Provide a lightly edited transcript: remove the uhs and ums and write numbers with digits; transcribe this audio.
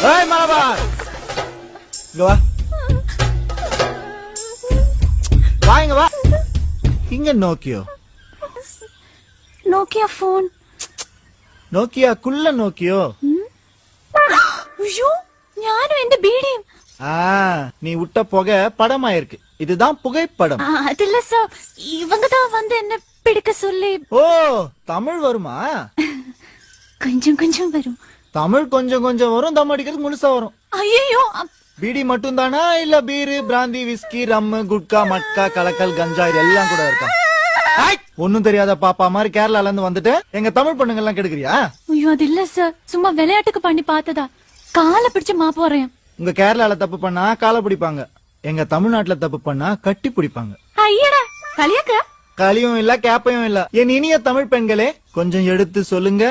ஏய் மலபார், இங்க வா. வா இங்க வா. இங்க நோக்கியோ നോക്കിയ ഫോൺ. നോക്കിയാക്കുള്ള നോക്കിയോ? ஐயோ, ஞானும் எந்த பீடியும். நீ விட்ட புகை படமாயிருக்கு. இதுதான் புகைப்படம். அது இல்ல சார், இவங்க தான் வந்து என்ன பிடிக்க சொல்லி. ஓ, தமிழ் வருமா? கொஞ்சம் கொஞ்சம் வரும். தமிழ் கொஞ்சம் கொஞ்சம் வரும், தம் அடிக்கிறது முழுசா வரும். ஐயோ, பீடி மட்டும் தானா இல்ல பீரு, பிராந்தி, விஸ்கி, ரம்மு, குட்கா, மட்கா, கலக்கல், கஞ்சா எல்லாம் கூட இருக்கா? ஒன்னும் தெரியாத பாப்பா மாதிரி கேரளால இருந்து வந்துட்டு எங்க தமிழ் பொண்ணுங்க எல்லாம் கெடுக்கிறியா? ஐயோ அது இல்ல சார், சும்மா விளையாட்டுக்கு பண்ணி பார்த்ததா. காலை பிடிச்சு மாப்போறேன். உங்க கேரளால தப்பு பண்ணா காலை பிடிப்பாங்க, எங்க தமிழ்நாட்டுல தப்பு பண்ணா கட்டி பிடிப்பாங்க. ஐயடா, களியாக்க களியும் இல்ல கேப்பையும் இல்ல. என் இனிய தமிழ் பெண்களே, கொஞ்சம் எடுத்து சொல்லுங்க.